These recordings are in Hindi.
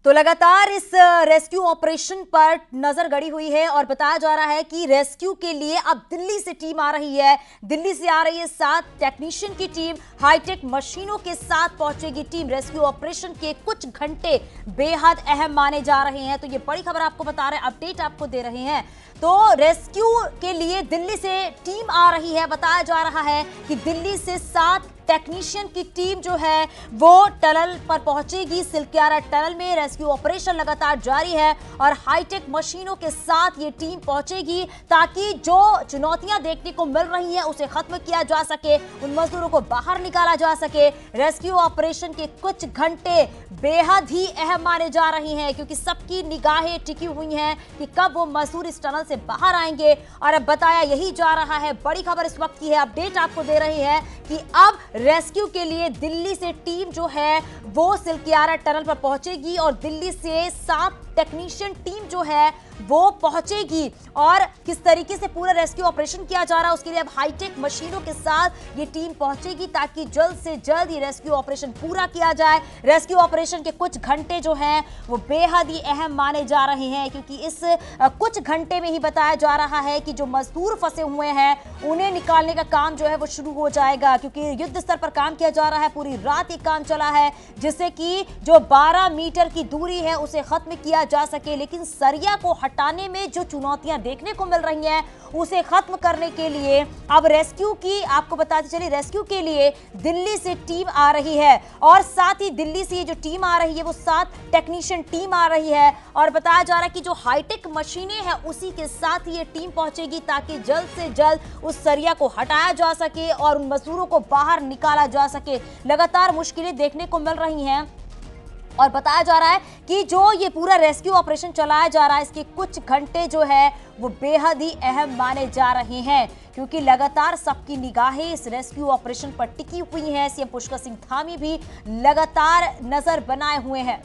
तो लगातार इस रेस्क्यू ऑपरेशन पर नजर गड़ी हुई है और बताया जा रहा है कि रेस्क्यू के लिए अब दिल्ली से टीम आ रही है। दिल्ली से आ रही है 7 टेक्नीशियन की टीम, हाईटेक मशीनों के साथ पहुंचेगी टीम। रेस्क्यू ऑपरेशन के कुछ घंटे बेहद अहम माने जा रहे हैं। तो ये बड़ी खबर आपको बता रहे हैं, अपडेट आपको दे रहे हैं। तो रेस्क्यू के लिए दिल्ली से टीम आ रही है। बताया जा रहा है कि दिल्ली से 7 टेक्नीशियन की टीम जो है वो टनल पर पहुंचेगी। सिलक्यारा टनल में रेस्क्यू ऑपरेशन लगातार जारी है और हाईटेक मशीनों के साथ ये टीम पहुंचेगी ताकि जो चुनौतियां देखने को मिल रही हैं उसे खत्म किया जा सके, उन मजदूरों को बाहर निकाला जा सके। रेस्क्यू ऑपरेशन के कुछ घंटे बेहद ही अहम माने जा रही हैं क्योंकि सबकी निगाहें टिकी हुई हैं कि कब वो मजदूर इस टनल से बाहर आएंगे। और अब बताया यही जा रहा है, बड़ी खबर इस वक्त की है, अपडेट आपको दे रही है कि अब रेस्क्यू के लिए दिल्ली से टीम जो है वो सिलक्यारा टनल पर पहुंचेगी और दिल्ली से 7 टेक्नीशियन टीम जो है वो पहुंचेगी। और किस तरीके से पूरा रेस्क्यू ऑपरेशन किया जा रहा है उसके लिए अब हाईटेक मशीनों के साथ ये टीम पहुंचेगी ताकि जल्द से जल्द ये रेस्क्यू ऑपरेशन पूरा किया जाए। रेस्क्यू ऑपरेशन के कुछ घंटे जो हैं वो बेहद ही अहम माने जा रहे हैं क्योंकि इस कुछ घंटे में ही बताया जा रहा है कि जो मजदूर फंसे हुए हैं उन्हें निकालने का काम जो है वो शुरू हो जाएगा क्योंकि युद्ध स्तर पर काम किया जा रहा है। पूरी रात ये काम चला है जिससे कि जो 12 मीटर की दूरी है उसे खत्म किया जा सके। लेकिन सरिया को हटाने में जो चुनौतियां देखने को मिल रही हैं उसे खत्म करने के लिए अब रेस्क्यू की आपको बताते चलिए, रेस्क्यू के लिए दिल्ली से टीम आ रही है और साथ ही दिल्ली से ये जो टीम आ रही है वो 7 टेक्नीशियन टीम आ रही है। और बताया जा रहा है कि जो हाईटेक मशीनें हैं उसी के साथ ये टीम पहुंचेगी ताकि जल्द से जल्द उस सरिया को हटाया जा सके और उन मजदूरों को बाहर निकाला जा सके। लगातार मुश्किलें देखने को मिल रही हैं और बताया जा रहा है कि जो ये पूरा रेस्क्यू ऑपरेशन चलाया जा रहा है इसके कुछ घंटे जो है वो बेहद ही अहम माने जा रहे हैं क्योंकि लगातार सबकी निगाहें इस रेस्क्यू ऑपरेशन पर टिकी हुई हैं। सीएम पुष्कर सिंह धामी भी लगातार नजर बनाए हुए हैं।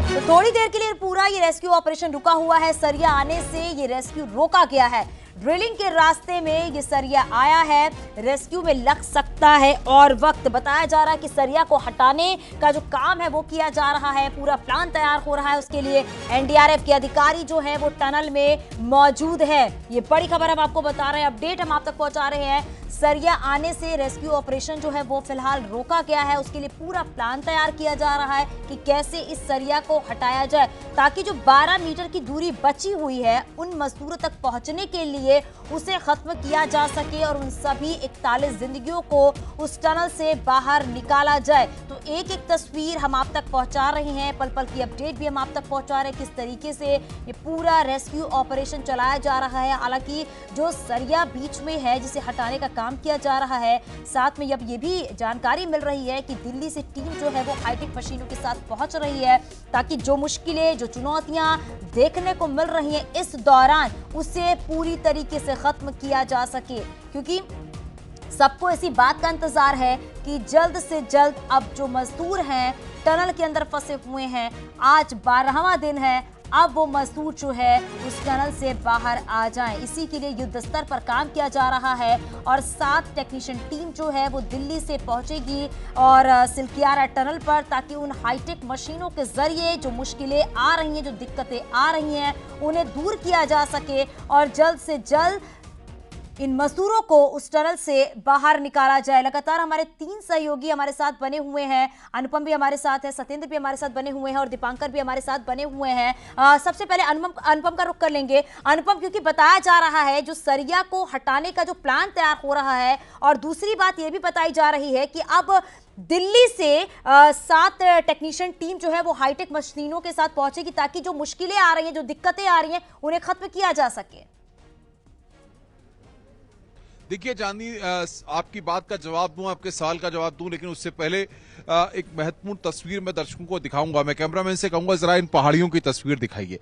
तो थोड़ी देर के लिए पूरा ये रेस्क्यू ऑपरेशन रुका हुआ है। सरिया आने से ये रेस्क्यू रोका गया है। ड्रिलिंग के रास्ते में ये सरिया आया है, रेस्क्यू में लग सकता है और वक्त। बताया जा रहा है कि सरिया को हटाने का जो काम है वो किया जा रहा है, पूरा प्लान तैयार हो रहा है। उसके लिए एनडीआरएफ के अधिकारी जो है वो टनल में मौजूद है। ये बड़ी खबर हम आपको बता रहे हैं, अपडेट हम आप तक पहुंचा रहे हैं। सरिया आने से रेस्क्यू ऑपरेशन जो है वो फिलहाल रोका गया है। उसके लिए पूरा प्लान तैयार किया जा रहा है कि कैसे इस सरिया को हटाया जाए ताकि जो 12 मीटर की दूरी बची हुई है उन मजदूरों तक पहुंचने के लिए उसे खत्म किया जा सके और उन सभी 41 जिंदगियों को उस टनल से बाहर निकाला जाए। तो एक एक तस्वीर हम आप तक पहुंचा रहे हैं, पल पल की अपडेट भी हम आप तक पहुंचा रहे हैं किस तरीके से ये पूरा रेस्क्यू ऑपरेशन चलाया जा रहा है। हालांकि जो सरिया बीच में है जिसे हटाने का काम किया जा रहा है, साथ में अब ये भी जानकारी मिल रही है कि दिल्ली से टीम जो है वो हाईटेक मशीनों के साथ पहुंच रही है ताकि जो मुश्किलें, जो चुनौतियां देखने को मिल रही हैं इस दौरान उसे पूरी तरीके से खत्म किया जा सके क्योंकि सबको इसी बात का इंतजार है कि जल्द से जल्द अब जो मजदूर हैं टनल के अंदर फंसे हुए हैं, आज 12वां दिन है, अब वो मजदूर जो है उस टनल से बाहर आ जाएं। इसी के लिए युद्ध स्तर पर काम किया जा रहा है और 7 टेक्नीशियन टीम जो है वो दिल्ली से पहुंचेगी और सिलक्यारा टनल पर ताकि उन हाईटेक मशीनों के जरिए जो मुश्किलें आ रही हैं, जो दिक्कतें आ रही हैं उन्हें दूर किया जा सके और जल्द से जल्द इन मजदूरों को उस टनल से बाहर निकाला जाए। लगातार हमारे 3 सहयोगी हमारे साथ बने हुए हैं, अनुपम भी हमारे साथ है, सत्येंद्र भी हमारे साथ बने हुए हैं और दीपांकर भी हमारे साथ बने हुए हैं। सबसे पहले अनुपम का रुख कर लेंगे। अनुपम, क्योंकि बताया जा रहा है जो सरिया को हटाने का जो प्लान तैयार हो रहा है और दूसरी बात यह भी बताई जा रही है कि अब दिल्ली से 7 टेक्नीशियन टीम जो है वो हाईटेक मशीनों के साथ पहुंचेगी ताकि जो मुश्किलें आ रही हैं, जो दिक्कतें आ रही हैं उन्हें खत्म किया जा सके। देखिए चांदनी, आपकी बात का जवाब दूं, आपके सवाल का जवाब दूं, लेकिन उससे पहले एक महत्वपूर्ण तस्वीर मैं दर्शकों को दिखाऊंगा। मैं कैमरामैन से कहूंगा जरा इन पहाड़ियों की तस्वीर दिखाइए।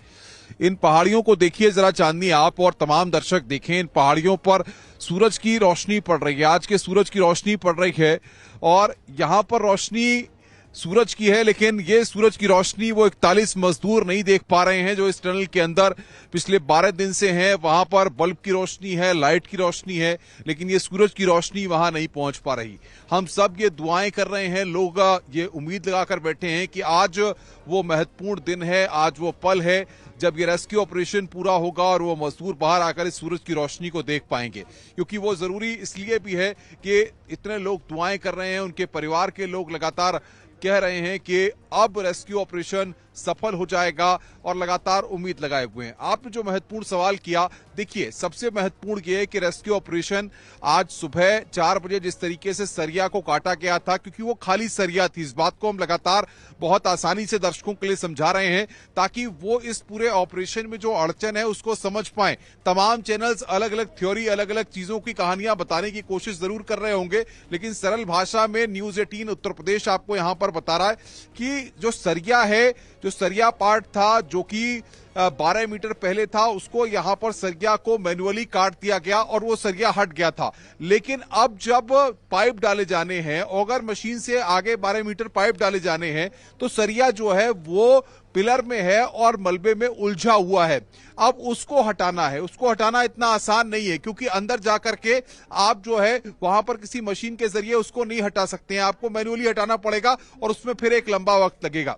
इन पहाड़ियों को देखिए जरा चांदनी, आप और तमाम दर्शक देखें। इन पहाड़ियों पर सूरज की रोशनी पड़ रही है, आज के सूरज की रोशनी पड़ रही है और यहाँ पर रोशनी सूरज की है, लेकिन ये सूरज की रोशनी वो 41 मजदूर नहीं देख पा रहे हैं जो इस टनल के अंदर पिछले 12 दिन से हैं। वहां पर बल्ब की रोशनी है, लाइट की रोशनी है, लेकिन ये सूरज की रोशनी वहां नहीं पहुंच पा रही। हम सब ये दुआएं कर रहे हैं, लोग ये उम्मीद लगाकर बैठे हैं कि आज वो महत्वपूर्ण दिन है, आज वो पल है जब ये रेस्क्यू ऑपरेशन पूरा होगा और वो मजदूर बाहर आकर इस सूरज की रोशनी को देख पाएंगे। क्योंकि वो जरूरी इसलिए भी है कि इतने लोग दुआएं कर रहे हैं, उनके परिवार के लोग लगातार कह रहे हैं कि अब रेस्क्यू ऑपरेशन सफल हो जाएगा और लगातार उम्मीद लगाए हुए हैं। आपने जो महत्वपूर्ण सवाल किया, देखिए सबसे महत्वपूर्ण ये है कि रेस्क्यू ऑपरेशन आज सुबह 4 बजे जिस तरीके से सरिया को काटा गया था, क्योंकि वो खाली सरिया थी, इस बात को हम लगातार बहुत आसानी से दर्शकों के लिए समझा रहे हैं ताकि वो इस पूरे ऑपरेशन में जो अड़चन है उसको समझ पाए। तमाम चैनल्स अलग अलग थ्योरी, अलग अलग चीजों की कहानियां बताने की कोशिश जरूर कर रहे होंगे, लेकिन सरल भाषा में न्यूज 18 उत्तर प्रदेश आपको यहां पर बता रहा है कि जो सरिया है, जो सरिया पार्ट था जो कि 12 मीटर पहले था, उसको यहां पर सरिया को मैन्युअली काट दिया गया और वो सरिया हट गया था। लेकिन अब जब पाइप डाले जाने हैं, अगर मशीन से आगे 12 मीटर पाइप डाले जाने हैं, तो सरिया जो है वो पिलर में है और मलबे में उलझा हुआ है। अब उसको हटाना है, उसको हटाना इतना आसान नहीं है, क्योंकि अंदर जाकर के आप जो है वहां पर किसी मशीन के जरिए उसको नहीं हटा सकते हैं, आपको मैन्युअली हटाना पड़ेगा और उसमें फिर एक लंबा वक्त लगेगा।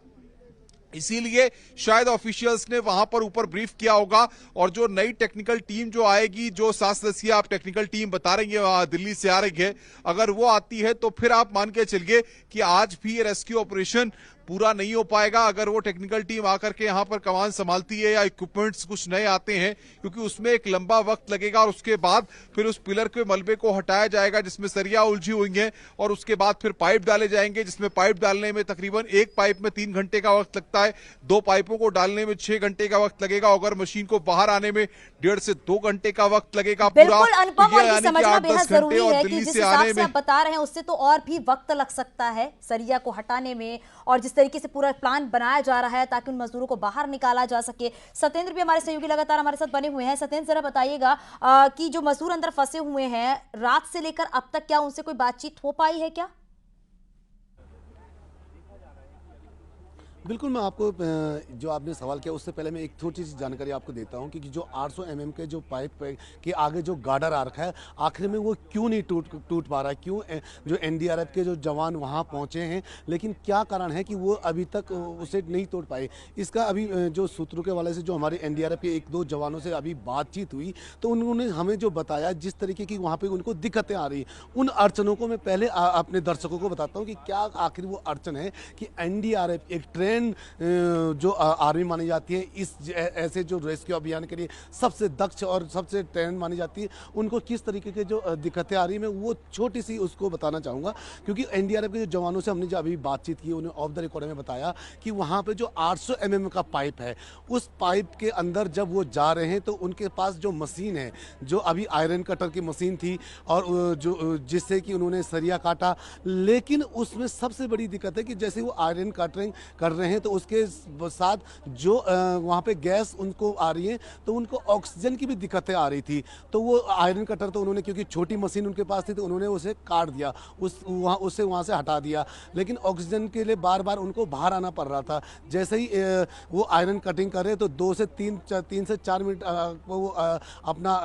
इसीलिए शायद ऑफिशियल्स ने वहां पर ऊपर ब्रीफ किया होगा और जो नई टेक्निकल टीम जो आएगी, जो 7 सदस्यीय आप टेक्निकल टीम बता रही है दिल्ली से आ रही है, अगर वो आती है तो फिर आप मान के चलिए कि आज भी ये रेस्क्यू ऑपरेशन पूरा नहीं हो पाएगा। अगर वो टेक्निकल टीम आकर के यहां पर कमान संभालती है या इक्विपमेंट्स कुछ नए आते हैं, क्योंकि उसमें एक लंबा वक्त लगेगा और उसके बाद फिर उस पिलर के मलबे को हटाया जाएगा जिसमें सरिया उलझी हुई है, और उसके बाद फिर पाइप डाले जाएंगे, जिसमें पाइप डालने में तकरीबन एक पाइप में 3 घंटे का वक्त लगता है, 2 पाइपों को डालने में 6 घंटे का वक्त लगेगा, अगर मशीन को बाहर आने में 1.5 से 2 घंटे का वक्त लगेगा पूरा। बिल्कुल अनुपम, और ये समझना बेहद जरूरी है कि जिस हिसाब से आप बता रहे हैं उससे तो और भी वक्त लग सकता है सरिया को हटाने में, और जिस तरीके से पूरा प्लान बनाया जा रहा है ताकि उन मजदूरों को बाहर निकाला जा सके। सत्येंद्र भी हमारे सहयोगी लगातार हमारे साथ बने हुए हैं। सत्येंद्र जरा बताइएगा कि जो मजदूर अंदर फंसे हुए हैं, रात से लेकर अब तक क्या उनसे कोई बातचीत हो पाई है क्या? बिल्कुल, मैं आपको जो आपने सवाल किया उससे पहले मैं एक छोटी सी जानकारी आपको देता हूं कि जो 800 mm के जो पाइप के आगे जो गार्डर आ रखा है, आखिर में वो क्यों नहीं टूट पा रहा है, क्यों जो एनडीआरएफ के जो जवान वहां पहुंचे हैं, लेकिन क्या कारण है कि वो अभी तक उसे नहीं तोड़ पाए। इसका अभी जो सूत्रों के वाले से जो हमारे एनडीआरएफ के 1-2 जवानों से अभी बातचीत हुई तो उन्होंने हमें जो बताया जिस तरीके की वहाँ पर उनको दिक्कतें आ रही, उन अड़चनों को मैं पहले अपने दर्शकों को बताता हूँ कि क्या आखिर वो अड़चन है कि एनडीआरएफ एक जो आर्मी मानी जाती है, इस ऐसे जो रेस्क्यू अभियान के लिए सबसे दक्ष और सबसे ट्रेंड मानी जाती है, उनको किस तरीके के जो दिक्कतें आ रही है, मैं वो छोटी सी उसको बताना चाहूँगा। क्योंकि एनडीआरएफ के जो जवानों से हमने जो अभी बातचीत की, उन्हें ऑफ द रिकॉर्ड में बताया कि वहाँ पे जो 800 mm का पाइप है, उस पाइप के अंदर जब वो जा रहे हैं तो उनके पास जो मशीन है, जो अभी आयरन कटर की मशीन थी और जो जिससे कि उन्होंने सरिया काटा, लेकिन उसमें सबसे बड़ी दिक्कत है कि जैसे वो आयरन कटरिंग कर रहे हैं तो उसके साथ जो वहाँ पे गैस उनको आ रही है तो उनको ऑक्सीजन की भी दिक्कतें आ रही थी। तो वो आयरन कटर तो उन्होंने, क्योंकि छोटी मशीन उनके पास थी, तो उन्होंने उसे काट दिया, उसे वहाँ से हटा दिया, लेकिन ऑक्सीजन के लिए बार बार उनको बाहर आना पड़ रहा था। जैसे ही वो आयरन कटिंग कर रहे तो 2 से 3 से 4 मिनट वो अपना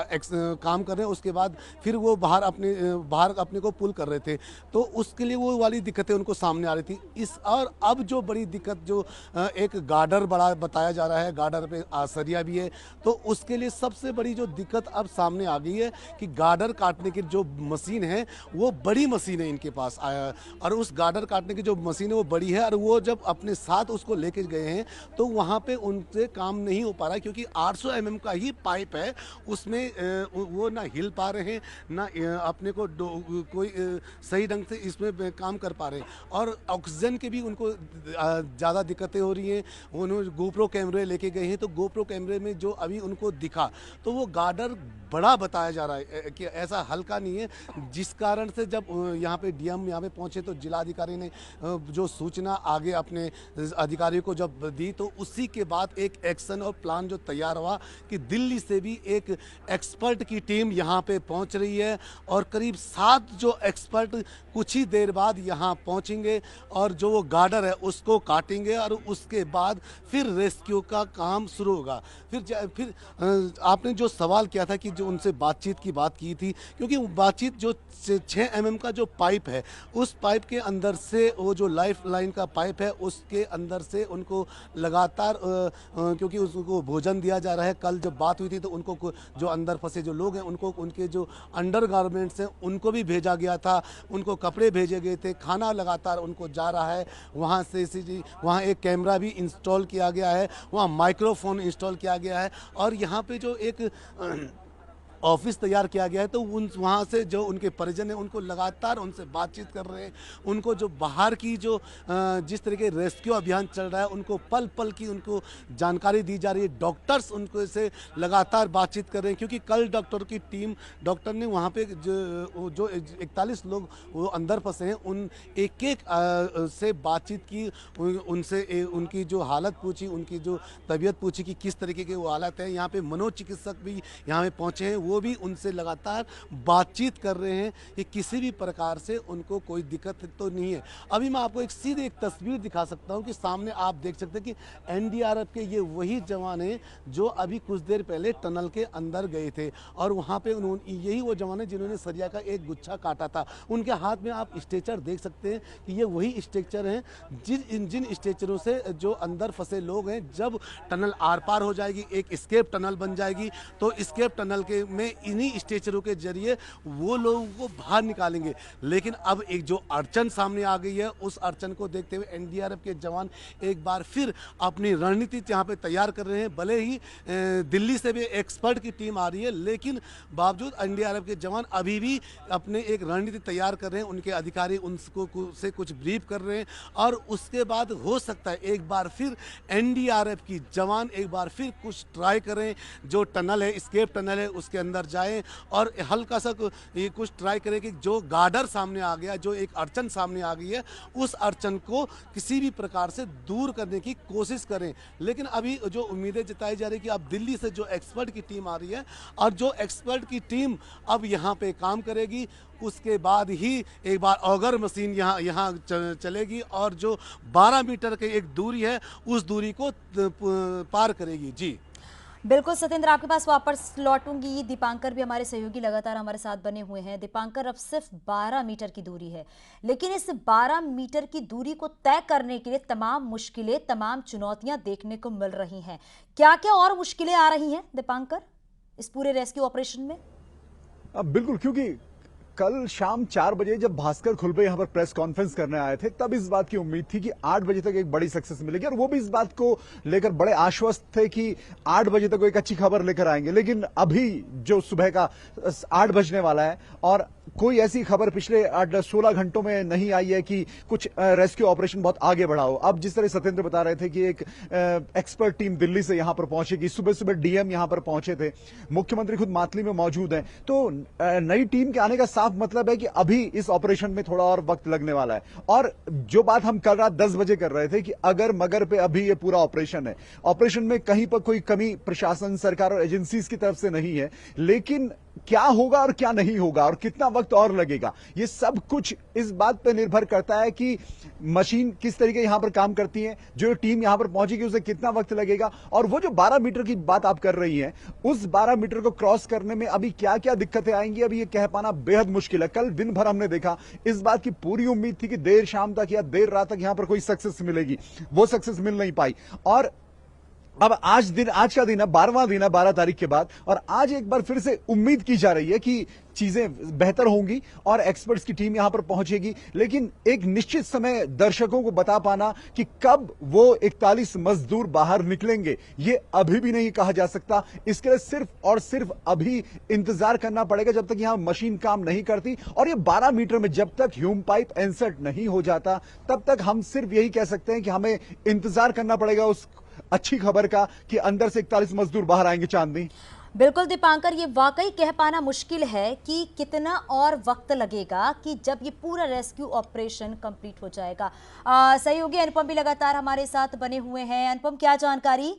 काम कर रहे हैं, उसके बाद फिर वो बाहर अपने को पुल कर रहे थे, तो उसके लिए वो वाली दिक्कतें उनको सामने आ रही थी। और अब जो बड़ी दिक्कत जो एक गार्डर बड़ा बताया जा रहा है, गार्डर पे सरिया भी है, तो उसके लिए सबसे बड़ी जो दिक्कत अब सामने आ गई है कि गार्डर काटने की जो मशीन है वो बड़ी मशीन है इनके पास, और उस गार्डर काटने की जो मशीन है वो बड़ी है, और वो जब अपने साथ उसको लेके गए हैं तो वहाँ पे उनसे काम नहीं हो पा रहा है, क्योंकि 800 mm का ही पाइप है, उसमें वो ना हिल पा रहे हैं, ना अपने को कोई सही ढंग से इसमें काम कर पा रहे हैं, और ऑक्सीजन के भी उनको ज़्यादा ज़्यादा दिक्कतें हो रही हैं। उन्होंने गोप्रो कैमरे लेके गए हैं, तो गोप्रो कैमरे में जो अभी उनको दिखा तो वो गार्डर बड़ा बताया जा रहा है कि ऐसा हल्का नहीं है, जिस कारण से जब यहाँ पे डीएम यहाँ पे पहुँचे तो जिलाधिकारी ने जो सूचना आगे अपने अधिकारियों को जब दी, तो उसी के बाद एक एक्शन और प्लान जो तैयार हुआ कि दिल्ली से भी एक एक्सपर्ट की टीम यहाँ पे पहुँच रही है और करीब 7 जो एक्सपर्ट कुछ ही देर बाद यहाँ पहुँचेंगे और जो वो गार्डर है उसको काटेंगे और उसके बाद फिर रेस्क्यू का काम शुरू होगा। फिर आपने जो सवाल किया था कि जो उनसे बातचीत की बात की थी, क्योंकि बातचीत जो 6 mm का जो पाइप है, उस पाइप के अंदर से वो जो लाइफ लाइन का पाइप है उसके अंदर से उनको लगातार क्योंकि उसको भोजन दिया जा रहा है। कल जब बात हुई थी तो उनको जो अंदर फंसे जो लोग हैं उनको उनके जो अंडर गारमेंट्स हैं उनको भी भेजा गया था, उनको कपड़े भेजे गए थे, खाना लगातार उनको जा रहा है। वहाँ से वहाँ एक कैमरा भी इंस्टॉल किया गया है, वहाँ माइक्रोफोन इंस्टॉल किया गया है और यहाँ पे जो एक ऑफिस तैयार किया गया है, तो वहाँ से जो उनके परिजन हैं उनको लगातार उनसे बातचीत कर रहे हैं। उनको जो बाहर की जो जिस तरीके रेस्क्यू अभियान चल रहा है उनको पल पल की उनको जानकारी दी जा रही है। डॉक्टर्स उनको से लगातार बातचीत कर रहे हैं, क्योंकि कल डॉक्टर ने वहाँ पे जो 41 लोग वो अंदर फंसे हैं उन एक से बातचीत की, उनसे उनकी जो हालत पूछी, उनकी जो तबीयत पूछी कि किस तरीके की वो हालत है। यहाँ पे मनोचिकित्सक भी यहाँ पे पहुँचे हैं, वो भी उनसे लगातार बातचीत कर रहे हैं कि किसी भी प्रकार से उनको कोई दिक्कत तो नहीं है। अभी मैं आपको एक तस्वीर दिखा सकता हूं कि सामने आप देख सकते हैं कि एनडीआरएफ के ये वही जवान हैं जो अभी कुछ देर पहले टनल के अंदर गए थे और वहां पे यही वो जवान हैं जिन्होंने सरिया का एक गुच्छा काटा था। उनके हाथ में आप स्ट्रेचर देख सकते हैं कि ये वही स्ट्रेचर हैं जिन स्ट्रेचरों से जो अंदर फंसे लोग हैं, जब टनल आर पार हो जाएगी, एक स्केप टनल बन जाएगी, तो स्केप टनल के में इन्हीं स्ट्रेचरों के जरिए वो लोगों को बाहर निकालेंगे। लेकिन अब एक जो अड़चन सामने आ गई है, उस अड़चन को देखते हुए एनडीआरएफ के जवान एक बार फिर अपनी रणनीति यहाँ पे तैयार कर रहे हैं। भले ही दिल्ली से भी एक्सपर्ट की टीम आ रही है, लेकिन बावजूद एनडीआरएफ के जवान अभी भी अपने एक रणनीति तैयार कर रहे हैं। उनके अधिकारी उनको से कुछ ब्रीफ कर रहे हैं और उसके बाद हो सकता है एक बार फिर एनडीआरएफ की जवान एक बार फिर कुछ ट्राई करें, जो टनल है, स्केप टनल है, उसके अंदर जाएं और हल्का सा ये कुछ ट्राई करें कि जो गार्डर सामने आ गया, जो एक अड़चन सामने आ गई है, उस अड़चन को किसी भी प्रकार से दूर करने की कोशिश करें। लेकिन अभी जो उम्मीदें जताई जा रही कि अब दिल्ली से जो एक्सपर्ट की टीम आ रही है और जो एक्सपर्ट की टीम अब यहाँ पे काम करेगी, उसके बाद ही एक बार ऑगर मशीन यहाँ चलेगी और जो 12 मीटर की एक दूरी है उस दूरी को पार करेगी। जी बिल्कुल सत्येंद्र, आपके पास वापस लौटूंगी। दीपांकर भी हमारे सहयोगी लगातार हमारे साथ बने हुए हैं। दीपांकर, अब सिर्फ 12 मीटर की दूरी है, लेकिन इस 12 मीटर की दूरी को तय करने के लिए तमाम मुश्किलें, तमाम चुनौतियां देखने को मिल रही हैं। क्या क्या और मुश्किलें आ रही हैं दीपांकर इस पूरे रेस्क्यू ऑपरेशन में? बिल्कुल, क्योंकि कल शाम 4 बजे जब भास्कर खुलबे यहां पर प्रेस कॉन्फ्रेंस करने आए थे, तब इस बात की उम्मीद थी कि 8 बजे तक एक बड़ी सक्सेस मिलेगी और वो भी इस बात को लेकर बड़े आश्वस्त थे कि 8 बजे तक एक अच्छी खबर लेकर आएंगे। लेकिन अभी जो सुबह का 8 बजने वाला है और कोई ऐसी खबर पिछले 16 घंटों में नहीं आई है कि कुछ रेस्क्यू ऑपरेशन बहुत आगे बढ़ा हो। अब जिस तरह सत्येंद्र बता रहे थे कि एक एक्सपर्ट टीम दिल्ली से यहां पर पहुंचेगी, सुबह सुबह डीएम यहां पर पहुंचे थे, मुख्यमंत्री खुद मातली में मौजूद हैं, तो नई टीम के आने का साफ मतलब है कि अभी इस ऑपरेशन में थोड़ा और वक्त लगने वाला है। और जो बात हम कल रात 10 बजे कर रहे थे कि अगर मगर पे अभी ये पूरा ऑपरेशन है, ऑपरेशन में कहीं पर कोई कमी प्रशासन, सरकार और एजेंसीज की तरफ से नहीं है, लेकिन क्या होगा और क्या नहीं होगा और कितना वक्त और लगेगा, ये सब कुछ इस बात पर निर्भर करता है कि मशीन किस तरीके यहां पर काम करती है, जो टीम यहां पर पहुंचेगी उसे कितना वक्त लगेगा, और वो जो 12 मीटर की बात आप कर रही हैं, उस 12 मीटर को क्रॉस करने में अभी क्या क्या दिक्कतें आएंगी, अभी ये कह पाना बेहद मुश्किल है। कल दिन भर हमने देखा, इस बात की पूरी उम्मीद थी कि देर शाम तक या देर रात तक यहां पर कोई सक्सेस मिलेगी, वो सक्सेस मिल नहीं पाई। और अब आज का दिन है, 12वां दिन है 12 तारीख के बाद, और आज एक बार फिर से उम्मीद की जा रही है कि चीजें बेहतर होंगी और एक्सपर्ट्स की टीम यहां पर पहुंचेगी। लेकिन एक निश्चित समय दर्शकों को बता पाना कि कब वो 41 मजदूर बाहर निकलेंगे, ये अभी भी नहीं कहा जा सकता। इसके लिए सिर्फ और सिर्फ अभी इंतजार करना पड़ेगा जब तक यहां मशीन काम नहीं करती, और ये 12 मीटर में जब तक ह्यूम पाइप इंसर्ट नहीं हो जाता तब तक हम सिर्फ यही कह सकते हैं कि हमें इंतजार करना पड़ेगा उस अच्छी खबर का कि अंदर से 41 मजदूर बाहर आएंगे। चांदनी, बिल्कुल दीपांकर, ये वाकई कह पाना मुश्किल है कि कितना और वक्त लगेगा कि जब ये पूरा रेस्क्यू ऑपरेशन कंप्लीट हो जाएगा। सहयोगी अनुपम भी लगातार हमारे साथ बने हुए हैं। अनुपम, क्या जानकारी?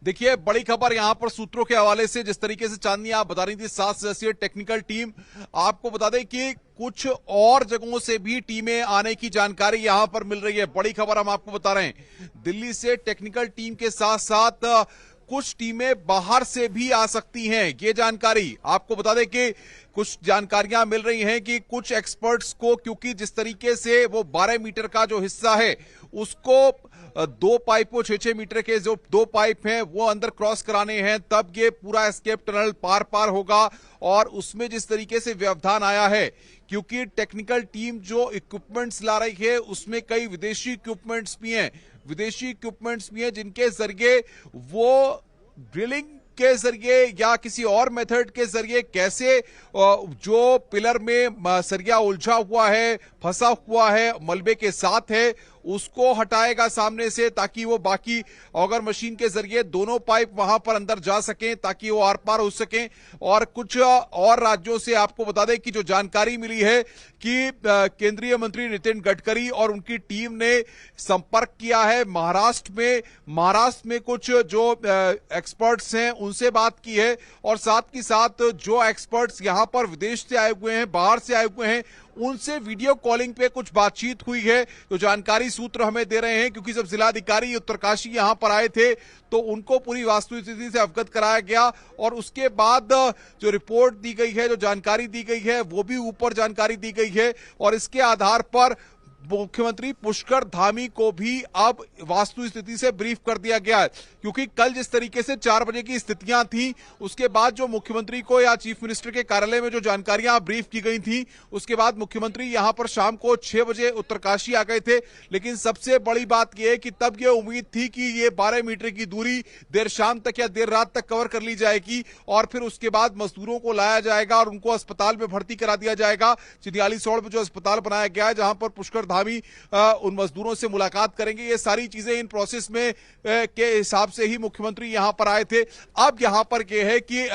देखिए, बड़ी खबर यहां पर सूत्रों के हवाले से, जिस तरीके से चांदनी आप बता रही थी, 7 सदस्यीय टेक्निकल टीम, आपको बता दें कि कुछ और जगहों से भी टीमें आने की जानकारी यहां पर मिल रही है। बड़ी खबर हम आपको बता रहे हैं, दिल्ली से टेक्निकल टीम के साथ साथ कुछ टीमें बाहर से भी आ सकती हैं। ये जानकारी आपको बता दें कि कुछ जानकारियां मिल रही हैं कि कुछ एक्सपर्ट्स को, क्योंकि जिस तरीके से वो 12 मीटर का जो हिस्सा है उसको 2 पाइपों 6-6 मीटर के जो 2 पाइप हैं वो अंदर क्रॉस कराने हैं, तब ये पूरा एस्केप टनल पार होगा। और उसमें जिस तरीके से व्यवधान आया है, क्योंकि टेक्निकल टीम जो इक्विपमेंट्स ला रही है उसमें कई विदेशी इक्विपमेंट्स भी हैं, जिनके जरिए वो ड्रिलिंग के जरिए या किसी और मेथड के जरिए कैसे जो पिलर में सरिया उलझा हुआ है, फंसा हुआ है, मलबे के साथ है, उसको हटाएगा सामने से, ताकि वो बाकी ऑगर मशीन के जरिए दोनों पाइप वहां पर अंदर जा सकें, ताकि वो आर पार हो सकें। और कुछ और राज्यों से आपको बता दें कि जो जानकारी मिली है कि केंद्रीय मंत्री नितिन गडकरी और उनकी टीम ने संपर्क किया है महाराष्ट्र में कुछ जो एक्सपर्ट्स हैं उनसे बात की है, और साथ ही साथ जो एक्सपर्ट्स यहां पर विदेश से आए हुए हैं, बाहर से आए हुए हैं, उनसे वीडियो कॉलिंग पे कुछ बातचीत हुई है। तो जानकारी सूत्र हमें दे रहे हैं, क्योंकि जब जिलाधिकारी उत्तरकाशी यहां पर आए थे तो उनको पूरी वास्तुस्थिति से अवगत कराया गया, और उसके बाद जो रिपोर्ट दी गई है, जो जानकारी दी गई है, वो भी ऊपर जानकारी दी गई है। और इसके आधार पर मुख्यमंत्री पुष्कर धामी को भी अब वास्तु स्थिति से ब्रीफ कर दिया गया है, क्योंकि कल जिस तरीके से 4 बजे की स्थितियां थी, उसके बाद जो मुख्यमंत्री को या चीफ मिनिस्टर के कार्यालय में जो जानकारियां ब्रीफ की गई थी, उसके बाद मुख्यमंत्री यहां पर शाम को 6 बजे उत्तरकाशी आ गए थे। लेकिन सबसे बड़ी बात यह है कि तब यह उम्मीद थी कि ये 12 मीटर की दूरी देर शाम तक या देर रात तक कवर कर ली जाएगी, और फिर उसके बाद मजदूरों को लाया जाएगा और उनको अस्पताल में भर्ती करा दिया जाएगा। चिन्याली सौड़ में जो अस्पताल बनाया गया है, जहां पर पुष्कर धामी उन मजदूरों से मुलाकात करेंगे। ये सारी चीजें इन प्रोसेस में के हिसाब से ही मुख्यमंत्री यहां पर आए थे। अब यहां पर यह है कि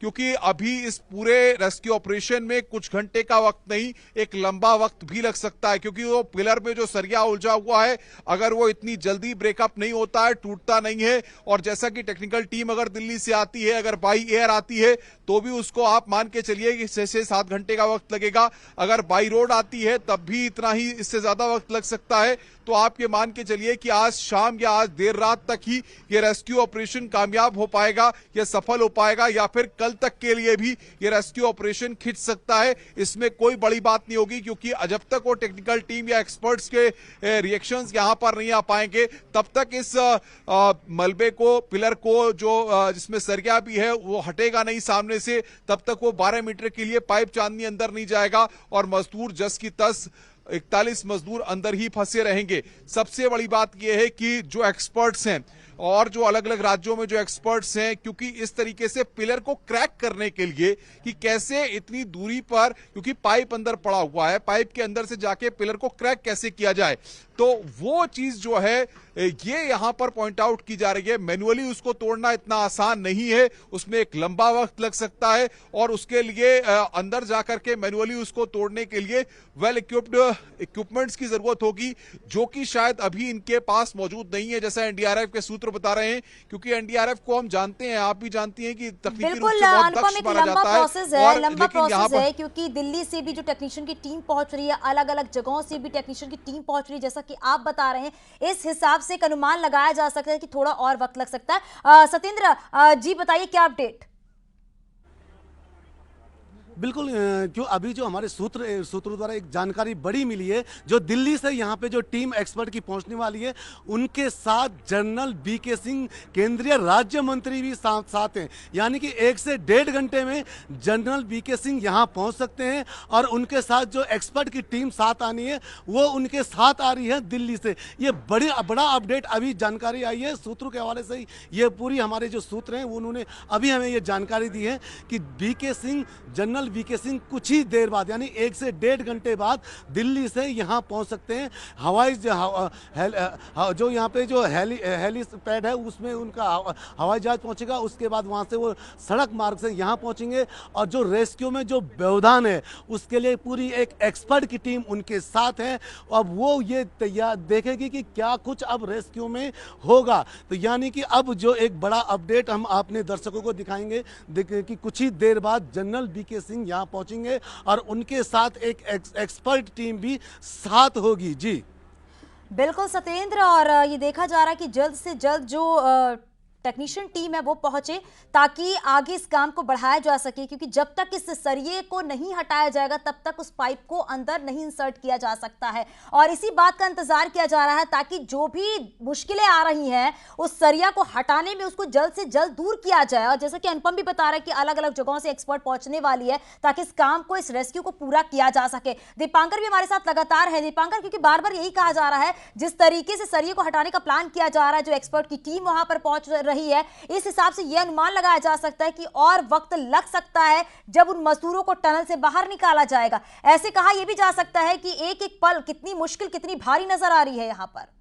क्योंकि अभी इस पूरे रेस्क्यू ऑपरेशन में कुछ घंटे का वक्त नहीं, एक लंबा वक्त भी लग सकता है, क्योंकि वो पिलर में जो सरिया उलझा हुआ है, अगर वो इतनी जल्दी ब्रेकअप नहीं होता है, टूटता नहीं है, और जैसा कि टेक्निकल टीम अगर दिल्ली से आती है, अगर बाई एयर आती है, तो भी उसको आप मान के चलिए कि 6 से 7 घंटे का वक्त लगेगा। अगर बाई रोड आती है तब भी इतना ही, इससे ज्यादा वक्त लग सकता है। तो आप ये मान के चलिए कि आज शाम या आज देर रात तक ही ये रेस्क्यू ऑपरेशन कामयाब हो पाएगा, या सफल हो पाएगा, या फिर कल तक के लिए भी ये रेस्क्यू ऑपरेशन खिंच सकता है। इसमें कोई बड़ी बात नहीं होगी, क्योंकि जब तक वो टेक्निकल टीम या एक्सपर्ट्स के रिएक्शंस यहां पर नहीं आ पाएंगे, तब तक इस मलबे को, पिलर को, जो जिसमें सरिया भी है, वो हटेगा नहीं सामने से। तब तक वो 12 मीटर के लिए पाइप चांदनी अंदर नहीं जाएगा, और मजदूर जस की तस 41 मजदूर अंदर ही फंसे रहेंगे। सबसे बड़ी बात यह है कि जो एक्सपर्ट्स हैं और जो अलग अलग राज्यों में जो एक्सपर्ट्स हैं, क्योंकि इस तरीके से पिलर को क्रैक करने के लिए कि कैसे इतनी दूरी पर, क्योंकि पाइप अंदर पड़ा हुआ है, पाइप के अंदर से जाके पिलर को क्रैक कैसे किया जाए, तो वो चीज जो है ये यहां पर पॉइंट आउट की जा रही है। मैन्युअली उसको तोड़ना इतना आसान नहीं है, उसमें एक लंबा वक्त लग सकता है, और उसके लिए अंदर जाकर के मैन्युअली उसको तोड़ने के लिए वेल इक्विप्ड इक्विपमेंट्स की जरूरत होगी, जो कि शायद अभी इनके पास मौजूद नहीं है, जैसा एनडीआरएफ के सूत्र बता रहे हैं। क्योंकि एनडीआरएफ को हम जानते हैं, आप भी जानती हैं कि तकनीकी रूप से बहुत दक्ष माना जाता है, और लेकिन यहाँ पर क्योंकि दिल्ली से भी जो टेक्नीशियन की टीम पहुंच रही है, अलग अलग जगहों से भी टेक्नीशियन की टीम पहुंच रही है, जैसा कि आप बता रहे हैं, इस हिसाब से एक अनुमान लगाया जा सकता है कि थोड़ा और वक्त लग सकता है। सत्येंद्र जी, बताइए क्या अपडेट? बिल्कुल जो अभी जो हमारे सूत्रों द्वारा एक जानकारी बड़ी मिली है, जो दिल्ली से यहाँ पे जो टीम एक्सपर्ट की पहुँचने वाली है, उनके साथ जनरल बीके सिंह केंद्रीय राज्य मंत्री भी साथ हैं। यानी कि 1 से 1.5 घंटे में जनरल बीके सिंह यहाँ पहुँच सकते हैं और उनके साथ जो एक्सपर्ट की टीम साथ आनी है वो उनके साथ आ रही है दिल्ली से। ये बड़ा अपडेट अभी जानकारी आई है सूत्रों के हवाले से ही। ये पूरी हमारे जो सूत्र हैं उन्होंने अभी हमें ये जानकारी दी है कि B K Singh, general B K Singh कुछ ही देर बाद यानी 1 से 1.5 घंटे बाद दिल्ली से यहाँ पहुँच सकते हैं। जो यहाँ पे जो हेलीपैड है उसमें उनका हवाई जहाज पहुँचेगा, उसके बाद वहाँ से वो सड़क मार्ग से यहाँ पहुँचेंगे और जो रेस्क्यू में जो व्यवधान है उसके लिए पूरी एक एक्सपर्ट की टीम उनके साथ है। अब वो ये तैयार देखेगी कि क्या कुछ अब रेस्क्यू में होगा। तो यानी कि अब जो एक बड़ा अपडेट हम अपने दर्शकों को दिखाएंगे कि कुछ ही देर बाद जनरल बीके सिंह यहाँ पहुंचेंगे और उनके साथ एक एक्सपर्ट टीम भी साथ होगी। जी बिल्कुल सत्येंद्र, और ये देखा जा रहा है कि जल्द से जल्द जो टेक्नीशियन टीम है वो पहुंचे ताकि आगे इस काम को बढ़ाया जा सके, क्योंकि जब तक इस सरिये को नहीं हटाया जाएगा तब तक उस पाइप को अंदर नहीं इंसर्ट किया जा सकता है। और इसी बात का इंतजार किया जा रहा है ताकि जो भी मुश्किलें आ रही हैं उस सरिया को हटाने में उसको जल्द से जल्द दूर किया जाए। और जैसा कि अनुपम भी बता रहा है कि अलग अलग जगहों से एक्सपर्ट पहुंचने वाली है ताकि इस काम को, इस रेस्क्यू को पूरा किया जा सके। दीपांकर भी हमारे साथ लगातार है। दीपांकर, क्योंकि बार बार यही कहा जा रहा है जिस तरीके से सरिये को हटाने का प्लान किया जा रहा है, जो एक्सपर्ट की टीम वहां पर पहुंच रही है, इस हिसाब से यह अनुमान लगाया जा सकता है कि और वक्त लग सकता है जब उन मजदूरों को टनल से बाहर निकाला जाएगा। ऐसे कहा यह भी जा सकता है कि एक एक पल कितनी मुश्किल, कितनी भारी नजर आ रही है यहां पर।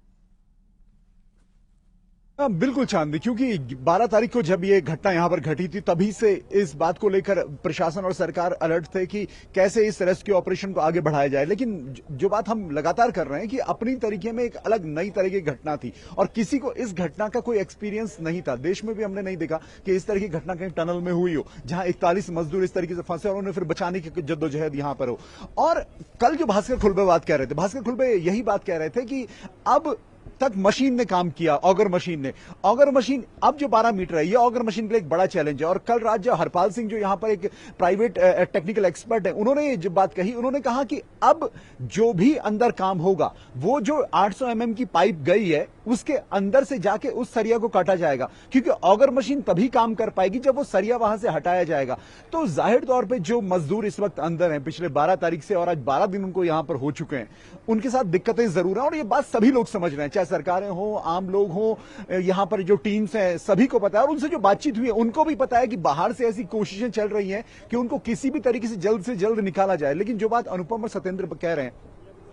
बिल्कुल चांदी, क्योंकि 12 तारीख को जब ये घटना यहां पर घटी थी तभी से इस बात को लेकर प्रशासन और सरकार अलर्ट थे कि कैसे इस रेस्क्यू ऑपरेशन को आगे बढ़ाया जाए। लेकिन जो बात हम लगातार कर रहे हैं कि अपनी तरीके में एक अलग नई तरह की घटना थी और किसी को इस घटना का कोई एक्सपीरियंस नहीं था। देश में भी हमने नहीं देखा कि इस तरह की घटना कहीं टनल में हुई हो जहां 41 मजदूर इस तरीके से फंसे और उन्हें फिर बचाने की जद्दोजहद यहां पर हो। और कल जो भास्कर खुलबे बात कह रहे थे, भास्कर खुलबे यही बात कह रहे थे कि अब तक मशीन ने काम किया, ऑगर मशीन अब जो 12 मीटर है ये ऑगर मशीन के लिए एक बड़ा चैलेंज है। और कल राज्य हरपाल सिंह जो यहां पर एक प्राइवेट टेक्निकल एक्सपर्ट है, उन्होंने ये जो बात कही, उन्होंने कहा कि अब जो भी अंदर काम होगा वो जो 800 mm की पाइप गई है उसके अंदर से जाके उस सरिया को काटा जाएगा, क्योंकि ऑगर मशीन तभी काम कर पाएगी जब वो सरिया वहां से हटाया जाएगा। तो जाहिर तौर पर जो मजदूर इस वक्त अंदर हैं पिछले 12 तारीख से और आज 12 दिन उनको यहां पर हो चुके हैं, उनके साथ दिक्कतें जरूर हैं और ये बात सभी लोग समझ रहे हैं, चाहे सरकारें हो, आम लोग हो, यहां पर जो टीम्स हैं सभी को पता है। और उनसे जो बातचीत हुई है उनको भी पता है कि बाहर से ऐसी कोशिशें चल रही हैं कि उनको किसी भी तरीके से जल्द निकाला जाए। लेकिन जो बात अनुपम और सत्येंद्र कह रहे हैं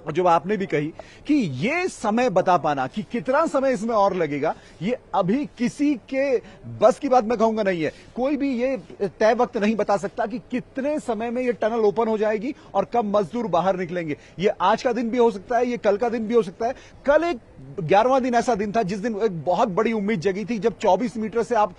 और जो आपने भी कही कि ये समय बता पाना कि कितना समय इसमें और लगेगा, ये अभी किसी के बस की बात मैं कहूंगा नहीं है। कोई भी ये तय वक्त नहीं बता सकता कि कितने समय में ये टनल ओपन हो जाएगी और कब मजदूर बाहर निकलेंगे। ये आज का दिन भी हो सकता है, ये कल का दिन भी हो सकता है। कल एक 11वां दिन ऐसा दिन था जिस दिन एक बहुत बड़ी उम्मीद जगी थी, जब 24 मीटर से आप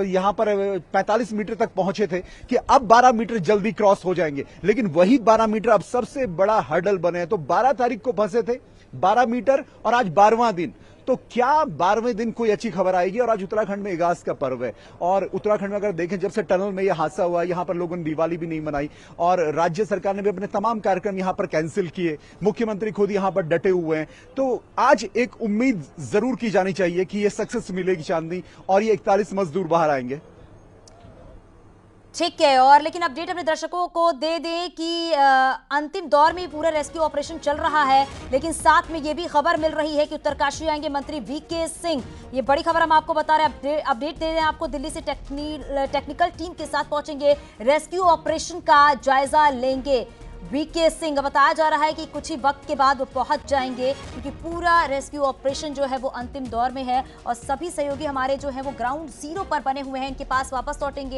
यहां पर 45 मीटर तक पहुंचे थे कि अब 12 मीटर जल्दी क्रॉस हो जाएंगे। लेकिन वही 12 मीटर अब सबसे बड़ा हर्डल बने। तो 12 तारीख को फंसे थे 12 मीटर और आज 12वां दिन, तो क्या 12वें दिन कोई अच्छी खबर आएगी। और आज उत्तराखंड में इगास का पर्व है और उत्तराखंड में अगर देखें जब से टनल में यह हादसा हुआ, यहां पर लोगों ने दिवाली भी नहीं मनाई और राज्य सरकार ने भी अपने तमाम कार्यक्रम यहां पर कैंसिल किए, मुख्यमंत्री खुद यहां पर डटे हुए हैं। तो आज एक उम्मीद जरूर की जानी चाहिए कि यह सक्सेस मिलेगी चांदनी और ये 41 मजदूर बाहर आएंगे। ठीक है, और लेकिन अपडेट अपने दर्शकों को दे दें कि अंतिम दौर में पूरा रेस्क्यू ऑपरेशन चल रहा है, लेकिन साथ में ये भी खबर मिल रही है कि उत्तरकाशी आएंगे मंत्री वीके सिंह। ये बड़ी खबर हम आपको बता रहे हैं, अपडेट दे रहे हैं आपको। दिल्ली से टेक्निकल टीम के साथ पहुंचेंगे, रेस्क्यू ऑपरेशन का जायजा लेंगे वीके सिंह। बताया जा रहा है कि कुछ ही वक्त के बाद वो पहुंच जाएंगे, क्योंकि पूरा रेस्क्यू ऑपरेशन जो है वो अंतिम दौर में है और सभी सहयोगी हमारे जो है वो ग्राउंड जीरो पर बने हुए हैं, इनके पास वापस लौटेंगे।